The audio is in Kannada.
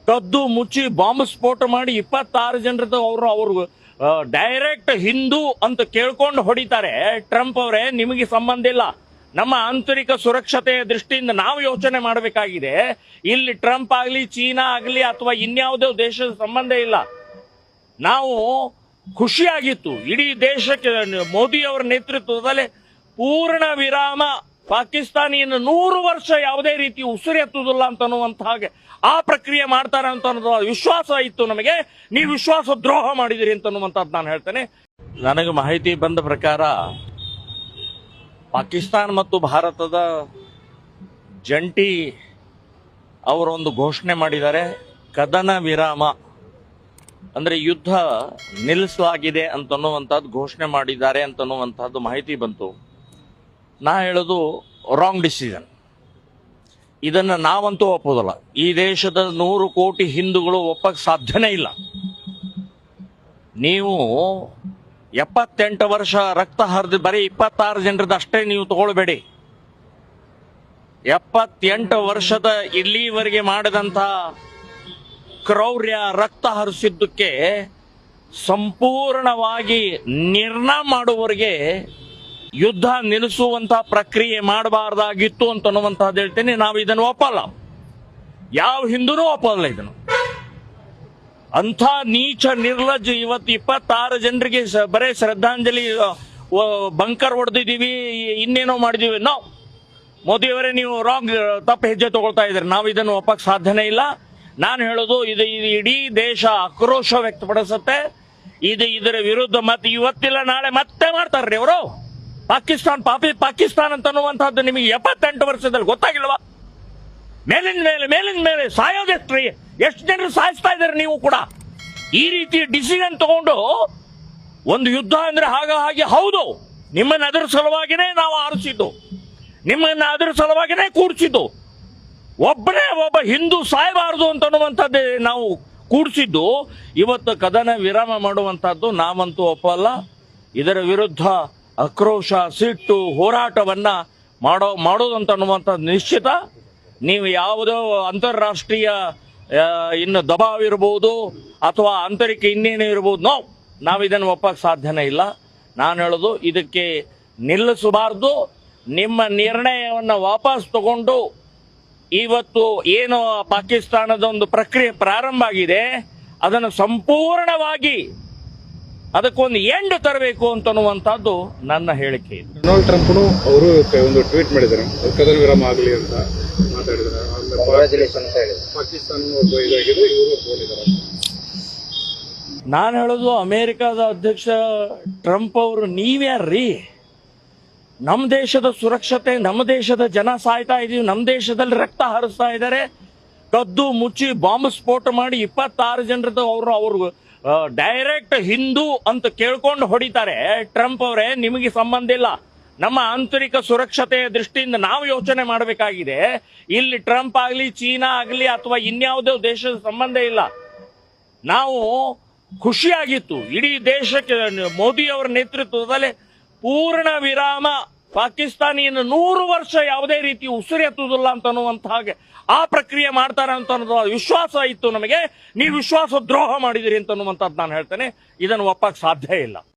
ಕದ್ದು ಮುಚ್ಚಿ ಬಾಂಬ್ ಸ್ಫೋಟ ಮಾಡಿ 26 ಜನರದ್ದು ಅವರು ಡೈರೆಕ್ಟ್ ಹಿಂದೂ ಅಂತ ಕೇಳ್ಕೊಂಡು ಹೊಡಿತಾರೆ. ಟ್ರಂಪ್ ಅವರೇ, ನಿಮಗೆ ಸಂಬಂಧ ಇಲ್ಲ. ನಮ್ಮ ಆಂತರಿಕ ಸುರಕ್ಷತೆಯ ದೃಷ್ಟಿಯಿಂದ ನಾವು ಯೋಚನೆ ಮಾಡಬೇಕಾಗಿದೆ. ಇಲ್ಲಿ ಟ್ರಂಪ್ ಆಗಲಿ, ಚೀನಾ ಆಗಲಿ ಅಥವಾ ಇನ್ಯಾವುದೇ ದೇಶದ ಸಂಬಂಧ ಇಲ್ಲ. ನಾವು ಖುಷಿಯಾಗಿತ್ತು, ಇಡೀ ದೇಶಕ್ಕೆ ಮೋದಿ ಅವರ ನೇತೃತ್ವದಲ್ಲಿ ಪೂರ್ಣ ವಿರಾಮ, ಪಾಕಿಸ್ತಾನಿಯನ್ನು 100 ವರ್ಷ ಯಾವುದೇ ರೀತಿ ಉಸಿರು ಎತ್ತುವುದಿಲ್ಲ ಅಂತ ಹಾಗೆ ಆ ಪ್ರಕ್ರಿಯೆ ಮಾಡ್ತಾರೆ ಅಂತ ವಿಶ್ವಾಸ ಇತ್ತು ನಮಗೆ. ನೀವು ವಿಶ್ವಾಸ ದ್ರೋಹ ಮಾಡಿದಿರಿ ಅಂತನ್ನುವಂಥದ್ದು ನಾನು ಹೇಳ್ತೇನೆ. ನನಗೆ ಮಾಹಿತಿ ಬಂದ ಪ್ರಕಾರ ಪಾಕಿಸ್ತಾನ ಮತ್ತು ಭಾರತದ ಜಂಟಿ ಅವರೊಂದು ಘೋಷಣೆ ಮಾಡಿದ್ದಾರೆ. ಕದನ ವಿರಾಮ ಅಂದ್ರೆ ಯುದ್ಧ ನಿಲ್ಲಿಸಲಾಗಿದೆ ಅಂತನ್ನುವಂಥದ್ದು ಘೋಷಣೆ ಮಾಡಿದ್ದಾರೆ ಅಂತನ್ನುವಂಥದ್ದು ಮಾಹಿತಿ ಬಂತು. ನಾ ಹೇಳೋದು ರಾಂಗ್ ಡಿಸಿಷನ್. ಇದನ್ನು ನಾವಂತೂ ಒಪ್ಪೋದಲ್ಲ. ಈ ದೇಶದ 100 ಕೋಟಿ ಹಿಂದೂಗಳು ಒಪ್ಪಕ್ಕೆ ಸಾಧ್ಯನೇ ಇಲ್ಲ. ನೀವು 78 ವರ್ಷ ರಕ್ತ ಹರಿದು ಬರೀ 26 ಜನರದ್ದು ಅಷ್ಟೇ ನೀವು ತಗೊಳ್ಬೇಡಿ. 78 ವರ್ಷದ ಇಲ್ಲಿವರೆಗೆ ಮಾಡಿದಂಥ ಕ್ರೌರ್ಯ, ರಕ್ತ ಹರಿಸಿದ್ದಕ್ಕೆ ಸಂಪೂರ್ಣವಾಗಿ ನಿರ್ಣಯ ಮಾಡುವವರೆಗೆ ಯುದ್ಧ ನಿಲ್ಲಿಸುವಂತ ಪ್ರಕ್ರಿಯೆ ಮಾಡಬಾರ್ದಾಗಿತ್ತು ಅಂತನ್ನುವಂಥದ್ದು ಹೇಳ್ತೇನೆ. ನಾವು ಇದನ್ನು ಒಪ್ಪಲ್ಲ, ಯಾವ ಹಿಂದೂನೂ ಒಪ್ಪಲ್ಲ ಇದನ್ನು. ಅಂಥ ನೀಚ ನಿರ್ಲಜ್ಜ ಇವತ್ತು 26 ಜನರಿಗೆ ಬರೇ ಶ್ರದ್ಧಾಂಜಲಿ ಬಂಕರ್ ಹೊಡೆದಿದ್ದೀವಿ, ಇನ್ನೇನೋ ಮಾಡಿದೀವಿ. ನಾವು ಮೋದಿಯವರೇ, ನೀವು ರಾಂಗ್ ತಪ್ಪು ಹೆಜ್ಜೆ ತಗೊಳ್ತಾ ಇದ್ದೀರಿ. ನಾವು ಇದನ್ನು ಒಪ್ಪಕ್ಕೆ ಸಾಧ್ಯನೇ ಇಲ್ಲ. ನಾನು ಹೇಳೋದು, ಇದು ಇಡೀ ದೇಶ ಆಕ್ರೋಶ ವ್ಯಕ್ತಪಡಿಸುತ್ತೆ. ಇದರ ವಿರುದ್ಧ ಮತ್ತೆ ಇವತ್ತಿಲ್ಲ ನಾಳೆ ಮತ್ತೆ ಮಾಡ್ತಾರ್ರಿ ಅವರು. ಪಾಕಿಸ್ತಾನ ಅಂತನ್ನುವಂಥದ್ದು ನಿಮಗೆ 78 ವರ್ಷದಲ್ಲಿ ಗೊತ್ತಾಗಿಲ್ವಾ? ಮೇಲಿನ ಮೇಲೆ ಸಾಯೋದೆಷ್ಟ್ರಿ, ಎಷ್ಟು ಜನರು ಸಾಯಿಸ್ತಾ ಇದ್ದಾರೆ. ನೀವು ಕೂಡ ಈ ರೀತಿ ಡಿಸಿಷನ್ ತಗೊಂಡು ಒಂದು ಯುದ್ಧ ಅಂದ್ರೆ ಹಾಗೆ ಹೌದು, ನಿಮ್ಮನ್ನ ಅದರ ಸಲುವಾಗಿನೇ ನಾವು ಆರಿಸಿದ್ದು, ನಿಮ್ಮನ್ನ ಅದರ ಸಲುವಾಗಿನೇ ಕೂಡಿಸಿದ್ದು. ಒಬ್ಬ ಹಿಂದೂ ಸಾಯಬಾರದು ಅಂತನ್ನುವಂಥದ್ದೇ ನಾವು ಕೂಡಿಸಿದ್ದು. ಇವತ್ತು ಕದನ ವಿರಾಮ ಮಾಡುವಂಥದ್ದು ನಾವಂತೂ ಒಪ್ಪಲ್ಲ. ಇದರ ವಿರುದ್ಧ ಆಕ್ರೋಶ, ಸಿಟ್ಟು, ಹೋರಾಟವನ್ನ ಮಾಡೋದಂತನ್ನುವಂಥದ್ದು ನಿಶ್ಚಿತ. ನೀವು ಯಾವುದೋ ಅಂತಾರಾಷ್ಟ್ರೀಯ ಇನ್ನು ದಬಾವ್ ಇರ್ಬೋದು ಅಥವಾ ಆಂತರಿಕ ಇನ್ನೇನು ಇರ್ಬೋದು, ನಾವು ಇದನ್ನು ಒಪ್ಪಕ್ಕೆ ಸಾಧ್ಯನೇ ಇಲ್ಲ. ನಾನು ಹೇಳೋದು, ಇದಕ್ಕೆ ನಿಲ್ಲಿಸಬಾರ್ದು. ನಿಮ್ಮ ನಿರ್ಣಯವನ್ನು ವಾಪಸ್ ತಗೊಂಡು ಇವತ್ತು ಏನು ಪಾಕಿಸ್ತಾನದ ಒಂದು ಪ್ರಕ್ರಿಯೆ ಪ್ರಾರಂಭ ಆಗಿದೆ ಅದನ್ನು ಸಂಪೂರ್ಣವಾಗಿ ಅದಕ್ಕೊಂದು ಎಂಡ್ ತರಬೇಕು ಅಂತನ್ನುವಂಥದ್ದು ನನ್ನ ಹೇಳಿಕೆ. ಡೊನಾಲ್ಡ್ ಟ್ರಂಪ್ ಅವರು ಒಂದು ಟ್ವೀಟ್ ಮಾಡಿದ್ದಾರೆ, ಕದನ ವಿರಾಮ ಆಗಲಿ ಅಂತ ಮಾತಾಡಿದ್ದಾರೆ. ಪಾಕಿಸ್ತಾನ ಇದಾಗಿದೆ, ಇವರು ಒಪ್ಪಿಕೊಂಡಿದ್ದಾರೆ. ನಾನು ಹೇಳೋದು, ಅಮೆರಿಕದ ಅಧ್ಯಕ್ಷ ಟ್ರಂಪ್ ಅವರು ನೀವ್ಯಾರ್ರೀ? ನಮ್ಮ ದೇಶದ ಸುರಕ್ಷತೆ, ನಮ್ಮ ದೇಶದ ಜನ ಸಾಯ್ತಾ ಇದೀವಿ, ನಮ್ಮ ದೇಶದಲ್ಲಿ ರಕ್ತ ಹರಿಸ್ತಾ ಇದ್ದಾರೆ. ಕದ್ದು ಮುಚ್ಚಿ ಬಾಂಬ್ ಸ್ಫೋಟ ಮಾಡಿ 26 ಜನರದ್ದು ಅವರು ಡೈರೆಕ್ಟ್ ಹಿಂದೂ ಅಂತ ಕೇಳ್ಕೊಂಡು ಹೊಡಿತಾರೆ. ಟ್ರಂಪ್ ಅವರೇ, ನಿಮಗೆ ಸಂಬಂಧ ಇಲ್ಲ. ನಮ್ಮ ಆಂತರಿಕ ಸುರಕ್ಷತೆಯ ದೃಷ್ಟಿಯಿಂದ ನಾವು ಯೋಚನೆ ಮಾಡಬೇಕಾಗಿದೆ. ಇಲ್ಲಿ ಟ್ರಂಪ್ ಆಗಲಿ, ಚೀನಾ ಆಗಲಿ ಅಥವಾ ಇನ್ಯಾವುದೇ ದೇಶದ ಸಂಬಂಧ ಇಲ್ಲ. ನಾವು ಖುಷಿಯಾಗಿತ್ತು, ಇಡೀ ದೇಶಕ್ಕೆ ಮೋದಿ ಅವರ ನೇತೃತ್ವದಲ್ಲಿ ಪೂರ್ಣ ವಿರಾಮ, ಪಾಕಿಸ್ತಾನಿಯನ್ನು 100 ವರ್ಷ ಯಾವುದೇ ರೀತಿ ಉಸಿರು ಎತ್ತುವುದಿಲ್ಲ ಅಂತ ಹಾಗೆ ಆ ಪ್ರಕ್ರಿಯೆ ಮಾಡ್ತಾರೆ ಅಂತ ವಿಶ್ವಾಸ ಇತ್ತು ನಮಗೆ. ನೀವು ವಿಶ್ವಾಸ ದ್ರೋಹ ಮಾಡಿದಿರಿ ಅಂತನ್ನುವಂಥದ್ದು ನಾನು ಹೇಳ್ತೇನೆ. ಇದನ್ನು ಒಪ್ಪಕ್ಕೆ ಸಾಧ್ಯ ಇಲ್ಲ.